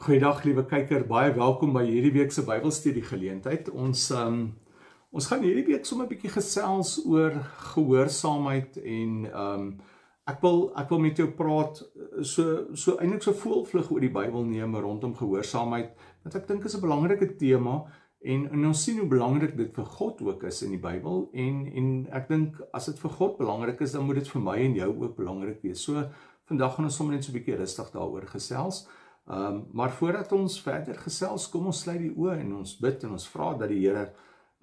Goeiedag liewe kyker, baie welkom by hierdie week se Bybelstudie geleentheid. Ons gaan hierdie week sommer 'n bietjie gesels oor gehoorsaamheid en ek wil met jou praat eintlik so voelvlug oor die Bybel neem rondom gehoorsaamheid, want ek dink is 'n belangrike tema en ons sien hoe belangrik dit vir God ook is in die Bybel en ek dink as dit vir God belangrik is, dan moet dit vir my en jou ook belangrik wees. So vandag gaan ons sommer net so 'n bietjie rustig daaroor gesels. Maar voordat ons verder gesels, kom ons sluit die oë en ons bid en ons vra dat die Here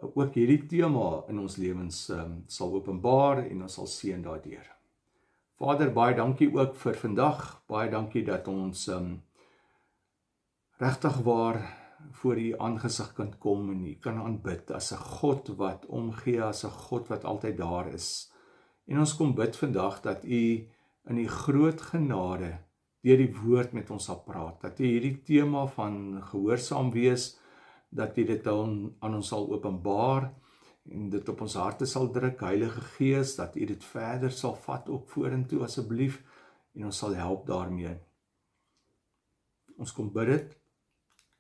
ook hierdie tema in ons lewens sal openbaar en ons sal seën daardeur. Vader, baie dankie ook vir vandag, baie dankie dat ons regtig waar voor U aangesig kan kom en U kan aanbid as 'n God wat omgee, as 'n God wat altyd daar is. En ons kom bid vandag dat U in U groot genade deur die woord met ons sal praat, dat U hierdie tema van gehoorsaam wees, dat U dit aan ons sal openbaar en dit op ons harte sal druk, Heilige Gees, dat U dit verder sal vat ook vorentoe asseblief en ons sal help daarmee. Ons kom bid dit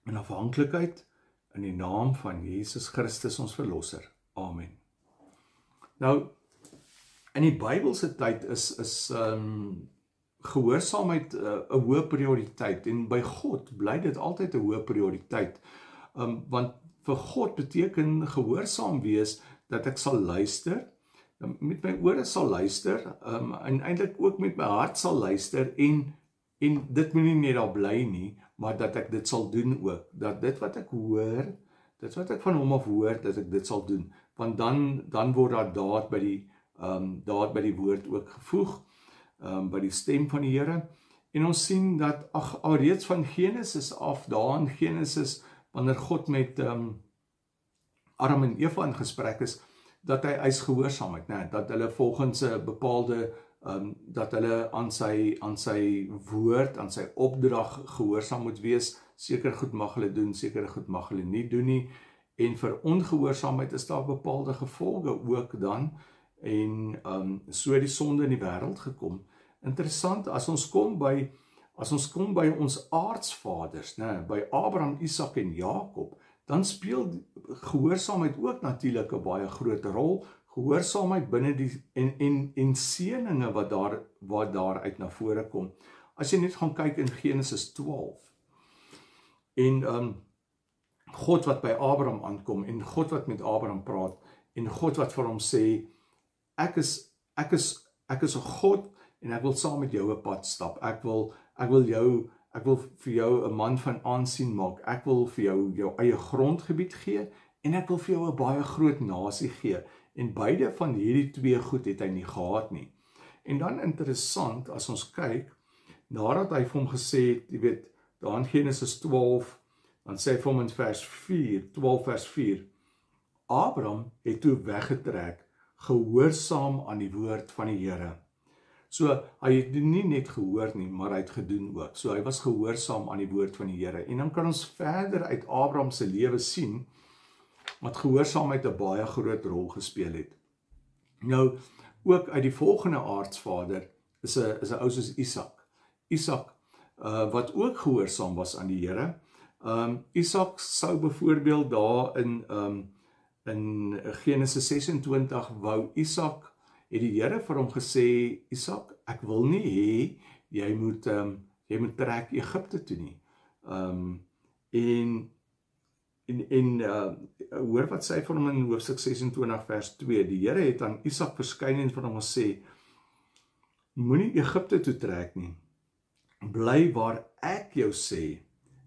in afhanklikheid in die naam van Jesus Christus ons verlosser. Amen. Nou, in die Bybelse tyd is gehoorsaamheid 'n hoë prioriteit en by God bly dit altyd 'n hoë prioriteit. Want vir God beteken gehoorsaam wees dat ek sal luister, met my ore sal luister, en eintlik ook met my hart sal luister en dit moet nie net daar bly nie, maar dat ek dit sal doen ook, dat dit wat ek hoor, dit wat ek van hom af hoor, dat ek dit sal doen, want dan word daar daad by die woord ook gevoeg, by die stem van die Here, en ons sien dat alreeds van Genesis af, daar in Genesis, wanneer God met Adam en Eva in gesprek is, dat hy is gehoorsaamheid, dat hulle volgens 'n bepaalde, dat hulle aan sy woord, aan sy opdrag gehoorsaam moet wees, sekere goed mag hulle doen, sekere goed mag hulle nie doen nie, en vir ongehoorsaamheid is daar bepaalde gevolge ook dan, en so die sonde in die wêreld gekom. Interessant, as ons kom by ons aardsvaders, by Abraham, Isak en Jakob, dan speel gehoorsaamheid ook natuurlik 'n baie groot rol, gehoorsaamheid binne die en seëninge wat daar uit na vore kom. As jy net gaan kyk in Genesis 12, en God wat by Abraham aankom, en God wat met Abraham praat, en God wat vir hom sê, ek is 'n God, en ek wil saam met jou 'n pad stap, ek wil vir jou 'n man van aansien maak, ek wil vir jou eie grondgebied gee, en ek wil vir jou 'n baie groot nasie gee, en beide van hierdie twee goed het hy nie gehad nie. En dan interessant, as ons kyk, nadat hy vir hom gesê het, jy weet, daar in Genesis 12, dan sê hy vir hom in vers 4, Abraham het toe weggetrek, gehoorsaam aan die woord van die Here. So, hy het nie net gehoor nie, maar hy het gedoen ook. So, hy was gehoorsaam aan die woord van die Here. En dan kan ons verder uit Abraham se lewe sien, wat gehoorsaamheid 'n baie groot rol gespeel het. Nou, ook uit die volgende aardsvader, is 'n ou soos Isak, wat ook gehoorsaam was aan die Here. Isak sou byvoorbeeld daar in Genesis 26 wou Isak, het die Here vir hom gesê, Isak, ek wil nie hê, jy moet trek Egipte toe nie. Hoor wat sê vir hom in hoofstuk 26 vers 2, die Here het aan Isak verskyn en vir hom gesê, moenie Egipte toe trek nie, bly waar ek jou sê,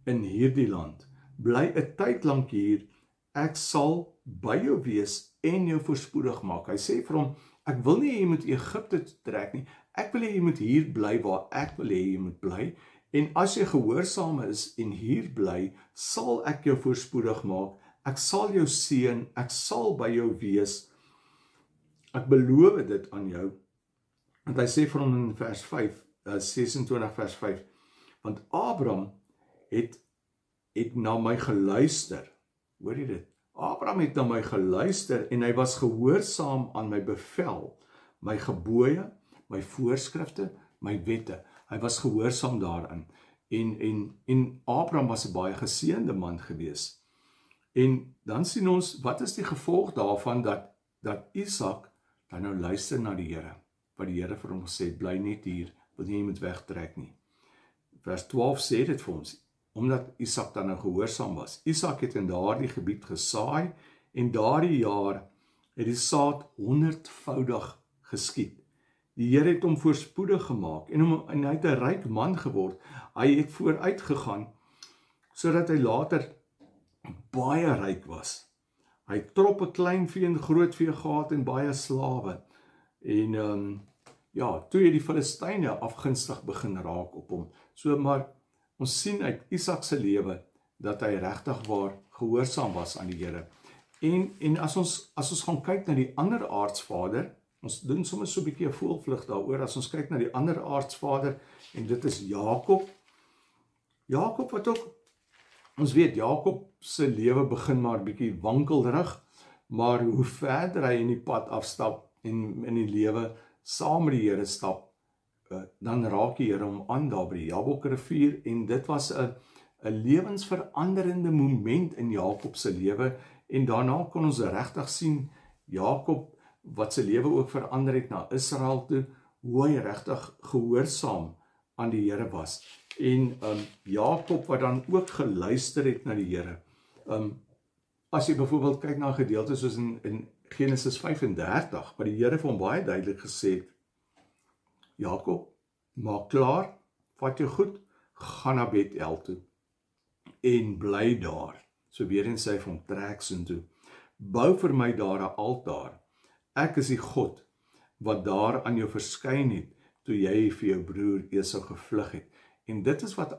in hierdie land, bly 'n tyd lank hier, ek sal by jou wees en jou voorspoedig maak. Hy sê vir hom, ek wil nie jy moet Egipte toe trek nie, ek wil jy moet hier bly waar ek wil jy moet bly, en as jy gehoorsaam is en hier bly, sal ek jou voorspoedig maak, ek sal jou seën, ek sal by jou wees, ek beloof dit aan jou. Want hy sê vir hom in vers 5, 26 vers 5, want Abraham het na my geluister, hoor jy dit? Abraham het na my geluister en hy was gehoorsaam aan my bevel, my gebooie, my voorskrifte, my wette. Hy was gehoorsaam daarin. En Abraham was 'n baie geseënde man gewees. En dan sien ons, wat is die gevolg daarvan dat Isak dan nou luister na die Here, wat die Here vir hom gesê het, bly net hier, wil nie jy moet wegtrek nie. Vers 12 sê dit vir ons, omdat Isak dan nou gehoorsaam was. Isak het in daardie gebied gesaai, en daardie jaar het die saad 100voudig geskied. Die Here het hom voorspoedig gemaak, en hy het 'n ryk man geword. Hy het vooruit gegaan, sodat hy later baie ryk was. Hy het troppe kleinvee en grootvee gehad en baie slawe. En toe het die Filistyne afgunstig begin raak op hom. So maar ons sien uit Isak se lewe dat hy regtig waar gehoorsaam was aan die Here. En as ons gaan kyk na die ander aardsvader, ons doen soms so 'n bietjie 'n voelvlug daaroor, as ons kyk na die ander aardsvader, en dit is Jakob. Jakob wat ook, ons weet, Jakob se lewe begin maar bietjie wankelrig, maar hoe verder hy in die pad afstap en in die lewe saam met die Here stap, dan raak die Here hom aan daar by die Jabokrivier, en dit was 'n lewensveranderende moment in Jakob se lewe, en daarna kon ons regtig sien Jakob wat sy lewe ook verander het na Israel toe, hoe hy regtig gehoorsaam aan die Here was. En Jakob wat dan ook geluister het na die Here. As jy byvoorbeeld kyk na gedeeltes soos in Genesis 35, waar die Here vir hom baie duidelik gesê het, Jakob, maak klaar, vat jou goed, gaan na Bethel toe, en bly daar. So weer eens sê hy vir hom, trek soontoe, bou vir my daar 'n altaar. Ek is die God wat daar aan jou verskyn het, toe jy vir jou broer Esau gevlug het. En dit is wat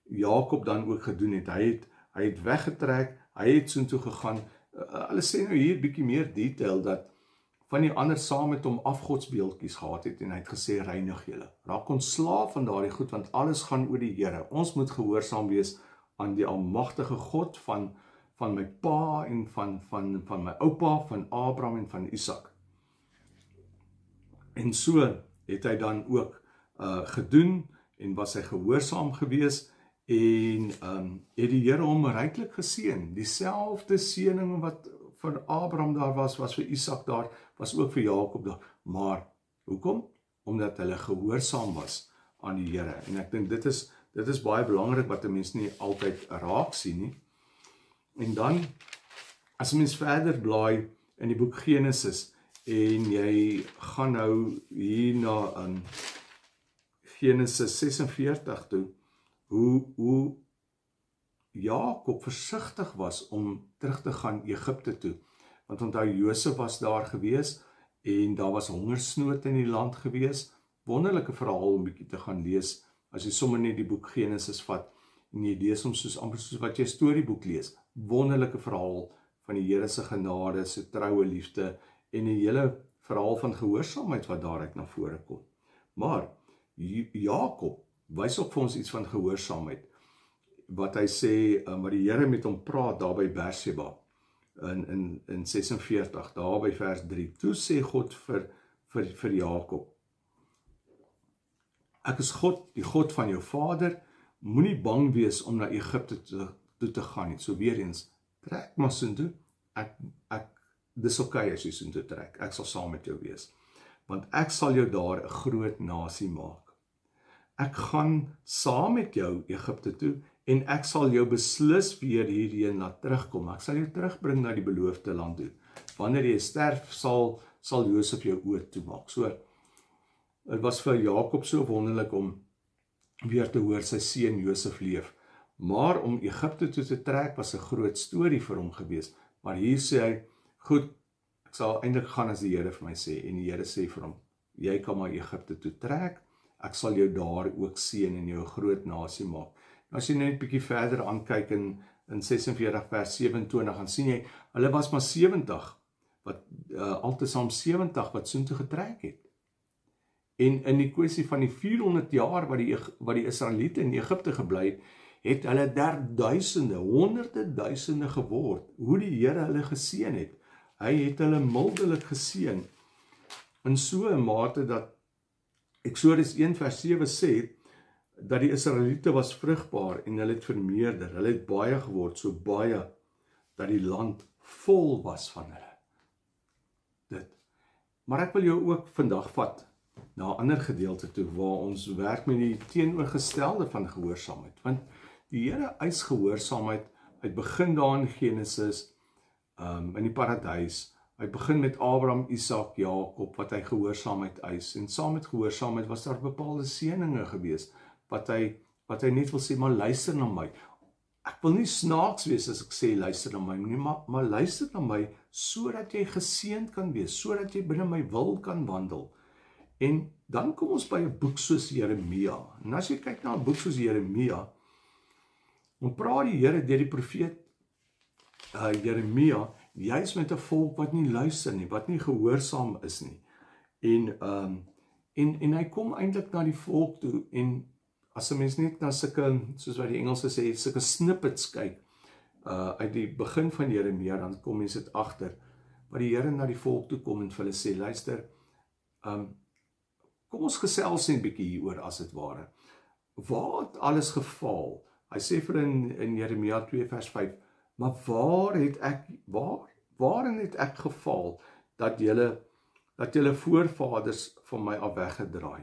Jakob dan ook gedoen het. Hy het weggetrek, hy het soontoe gegaan. Hulle sê nou hier bietjie meer detail, dat van die ander saam met hom afgodsbeeldjies gehad het, en hy het gesê, reinig julle. Raak ontslaaf van daardie goed, want alles gaan oor die Here. Ons moet gehoorsaam wees aan die almagtige God van my pa en van my oupa, van Abraham en van Isak. En so het hy dan ook gedoen, en was hy gehoorsaam gewees, en het die Here hom ryklik geseën. Dieselfde seëning wat vir Abraham daar was vir Isak daar, was ook vir Jakob daar. Maar hoekom? Omdat hulle gehoorsaam was aan die Here. En ek dink dit is baie belangrik wat 'n mens nie altyd raak sien nie. En dan, as 'n mens verder blaai in die boek Genesis, en jy gaan nou hier na Genesis 46 toe, hoe Jakob versigtig was om terug te gaan Egipte toe. Want onthou, Josef was daar gewees, en daar was hongersnood in die land gewees. Wonderlike verhaal om bietjie te gaan lees, as jy sommer net die boek Genesis vat, en jy lees hom amper soos wat jy 'n storieboek lees. Wonderlike verhaal van die Here se genade, se troue liefde, en 'n hele verhaal van gehoorsaamheid wat daaruit na vore kom. Maar Jakob wys ook vir ons iets van gehoorsaamheid, wat hy sê, wat die Here met hom praat daar by Berseba, in 46, daar by vers 3, toe sê God vir Jakob, ek is God, die God van jou vader, moenie bang wees om na Egipte toe te gaan nie. So weer eens, trek maar soontoe, dis okay as jy soontoe trek, ek sal saam met jou wees, want ek sal jou daar 'n groot nasie maak. Ek gaan saam met jou Egipte toe, en ek sal jou beslis weer hierheen laat terugkom. Ek sal jou terugbring na die beloofde land toe. Wanneer jy sterf, sal Josef jou oë toemaak. So, dit was vir Jakob so wonderlik om weer te hoor sy seun Josef leef. Maar om Egipte toe te trek was 'n groot storie vir hom gewees. Maar hier sê hy, goed, ek sal eintlik gaan as die Here vir my sê. En die Here sê vir hom, jy kan maar Egipte toe trek, ek sal jou daar ook seën en jou 'n groot nasie maak. Nou as jy net 'n bietjie verder aankyk in 46 vers 27, dan sien jy, hulle was maar 70, altesaam 70 wat soontoe getrek het. En in die kwessie van die 400 jaar wat die Israeliete in Egipte gebly het hulle duisende, honderde duisende geword. Hoe die Here hulle geseën het. Hy het hulle mildelik geseën. In so 'n mate dat Eksodus 1 vers 7 sê, dat die Israeliete was vrugbaar en hulle het vermeerder, hulle het baie geword, so baie, dat die land vol was van hulle. Dit. Maar ek wil jou ook vandag vat na 'n ander gedeelte toe, waar ons werk met die teenoorgestelde van gehoorsaamheid, want die Here eis gehoorsaamheid, hy begin daar in Genesis, in die paradys, hy begin met Abraham, Isak, Jakob, wat hy gehoorsaamheid eis, en saam met gehoorsaamheid was daar bepaalde seëninge gewees, wat hy net wil sê, maar luister na my. Ek wil nie snaaks wees as ek sê, luister na my, nie, maar luister na my, sodat jy geseënd kan wees, sodat jy binne my wil kan wandel. En dan kom ons by 'n boek soos Jeremia, en as jy kyk na 'n boek soos Jeremia, dan praat die Here deur die profeet Jeremia, juis met 'n volk wat nie luister nie, wat nie gehoorsaam is nie. En hy kom eintlik na die volk toe, en as 'n mens net na sulke, soos wat die Engelse sê, sulke snippets kyk, uit die begin van Jeremia, dan kom mens dit agter, waar die Here na die volk toe kom en vir hulle sê, luister, kom ons gesels net 'n bietjie hieroor as dit ware. Waar het alles gefaal? Hy sê vir in Jeremia 2 vers 5, maar waarin het ek gefaal, dat julle voorvaders van my af weggedraai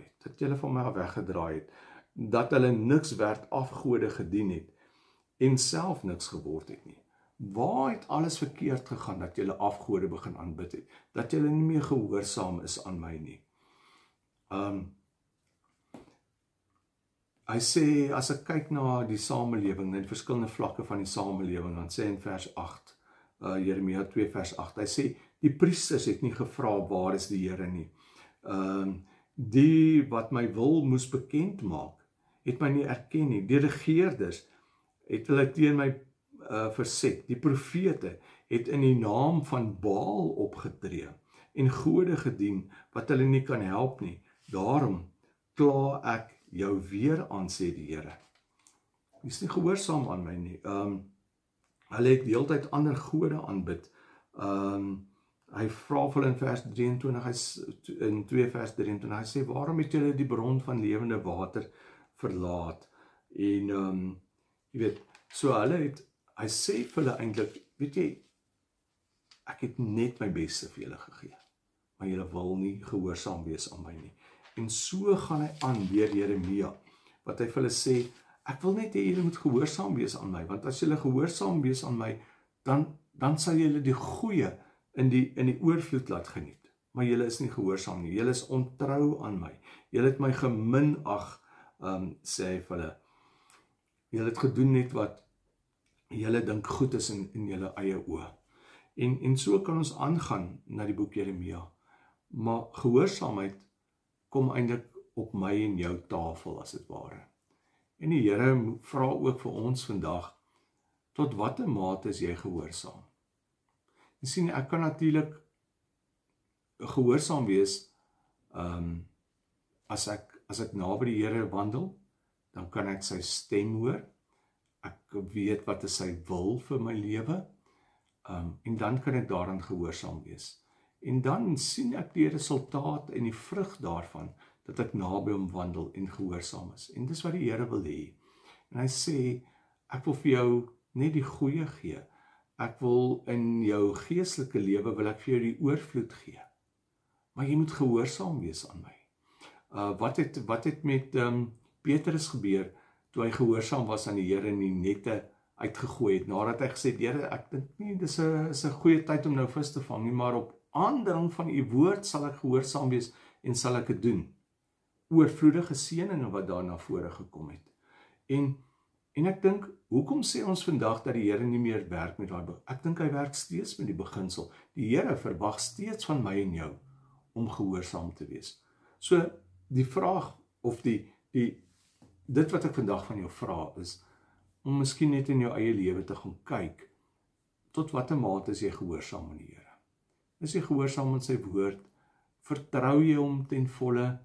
het, dat hulle niks werd afgode gedien het, en self niks geword het nie. Waar het alles verkeerd gegaan, dat julle afgode begin aanbid het, dat julle nie meer gehoorsaam is aan my nie. Hy sê, as ek kyk na die samelewing, na die verskillende vlakke van die samelewing, dan sê in vers 8, Jeremia 2 vers 8, hy sê, die priesters het nie gevra, waar is die Here nie. Die wat my wil moes bekend maak, het my nie erken nie. Die regeerders het hulle teen my verset. Die profete het in die naam van Baal opgetree en gode gedien, wat hulle nie kan help nie. Daarom kla ek jou weer aan, sê die Here. Jy is nie gehoorsaam aan my nie. Hulle het die hele tyd ander gode aanbid. Hy vra vir hulle in vers 23, in 2 vers 23, hy sê, waarom het julle die bron van lewende water verlaat? En, jy weet, so hy sê vir hulle eintlik, weet jy, ek het net my beste vir julle gegee, maar julle wil nie gehoorsaam wees aan my nie. En so gaan hy aan deur Jeremia, wat hy vir hulle sê, ek wil net hê julle moet gehoorsaam wees aan my, want as julle gehoorsaam wees aan my, dan sal julle die goeie in die oorvloed laat geniet. Maar julle is nie gehoorsaam nie, julle is ontrou aan my, julle het my geminag, sê hy vir hulle, julle het gedoen net wat julle dink goed is in julle eie oë. En so kan ons aangaan na die boek Jeremia, maar gehoorsaamheid kom eintlik op my en jou tafel as dit ware. En die Here vra ook vir ons vandag, tot watter mate is jy gehoorsaam? Jy sien, ek kan natuurlik gehoorsaam wees, as ek naby die Here wandel, dan kan ek sy stem hoor, ek weet wat is sy wil vir my lewe, en dan kan ek daaraan gehoorsaam wees. En dan sien ek die resultaat en die vrug daarvan, dat ek naby hom wandel en gehoorsaam is. En dis wat die Here wil hê. En hy sê, ek wil vir jou net die goeie gee. Ek wil in jou geestelike lewe, wil ek vir jou die oorvloed gee. Maar jy moet gehoorsaam wees aan my. Wat het met Petrus gebeur, toe hy gehoorsaam was aan die Here en die nette uitgegooi het, nadat hy gesê het, Here, ek dink nie, dis 'n goeie tyd om nou vis te vang nie, maar op aandring van u woord sal ek gehoorsaam wees en sal ek dit doen. Oorvloedige seëninge wat daar na vore gekom het. En ek dink, hoekom sê ons vandag dat die Here nie meer werk met daai? Ek dink hy werk steeds met die beginsel. Die Here verwag steeds van my en jou om gehoorsaam te wees. So die vraag of dit wat ek vandag van jou vra is om miskien net in jou eie lewe te gaan kyk, tot watter mate is jy gehoorsaam aan die Here? Is jy gehoorsaam aan sy woord? Vertrou jy hom ten volle?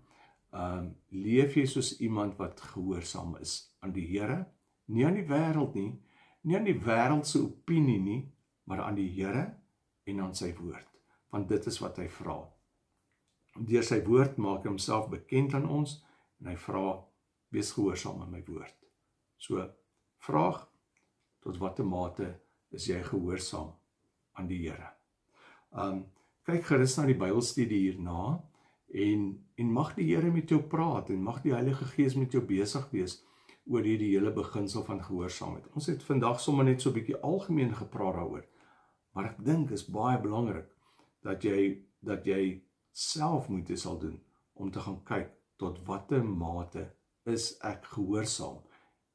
Leef jy soos iemand wat gehoorsaam is aan die Here? Nie aan die wêreld nie, nie aan die wêreldse opinie nie, maar aan die Here en aan sy woord. Want dit is wat hy vra. Deur sy woord maak hy homself bekend aan ons, en hy vra, wees gehoorsaam aan my woord. So, vraag, tot watter mate is jy gehoorsaam aan die Here? Kyk gerus na die Bybelstudie hierna, en mag die Here met jou praat, en mag die Heilige Gees met jou besig wees, oor hierdie hele beginsel van gehoorsaamheid. Ons het vandag sommer net so 'n bietjie algemeen gepraat daaroor, maar ek dink is baie belangrik, dat jy self moeite sal doen, om te gaan kyk, tot watter mate is ek gehoorsaam.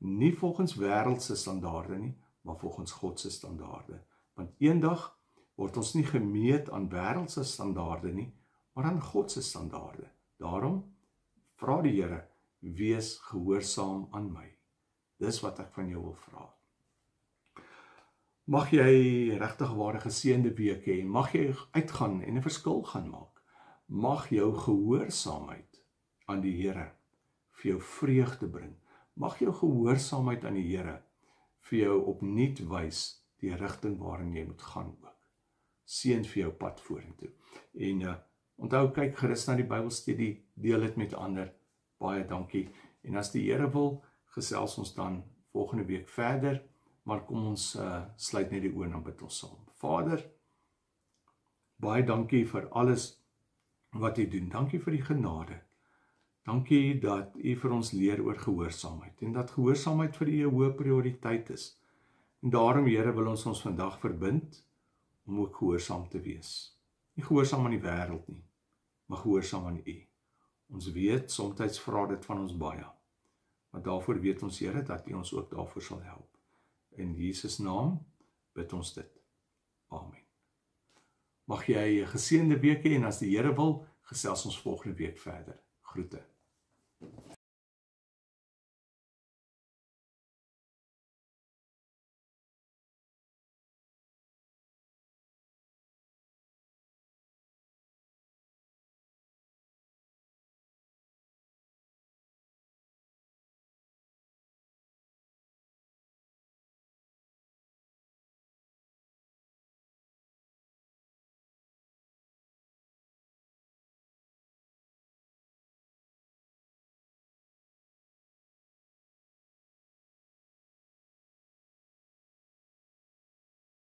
Nie volgens wêreldse standaarde nie, maar volgens God se standaarde. Want eendag word ons nie gemeet aan wêreldse standaarde nie, maar aan God se standaarde. Daarom, vra die Here, wees gehoorsaam aan my. Dis wat ek van jou wil vra. Mag jy regtig ware geseënde week hê, mag jy uitgaan en 'n verskil gaan maak. Mag jou gehoorsaamheid aan die Here vir jou vreugde bring. Mag jou gehoorsaamheid aan die Here vir jou opnuut wys die rigting waarin jy moet gaan ook. Seën vir jou pad vorentoe. En onthou, kyk gerus na die Bybelstudie, deel dit met ander. Baie dankie. En as die Here wil, gesels ons dan volgende week verder, maar kom ons sluit net die oë en bid ons saam. Vader, baie dankie vir alles wat U doen. Dankie vir die genade. Dankie dat U vir ons leer oor gehoorsaamheid, en dat gehoorsaamheid vir U 'n hoë prioriteit is. En daarom, Here, wil ons vandag verbind, om ook gehoorsaam te wees. Nie gehoorsaam aan die wêreld nie, maar gehoorsaam aan U. Ons weet, soms vra dit van ons baie, maar daarvoor weet ons, Here, dat U ons ook daarvoor sal help. In Jesus naam bid ons dit. Amen. Mag jy 'n geseënde week hê, en as die Here wil, gesels ons volgende week verder. Groete.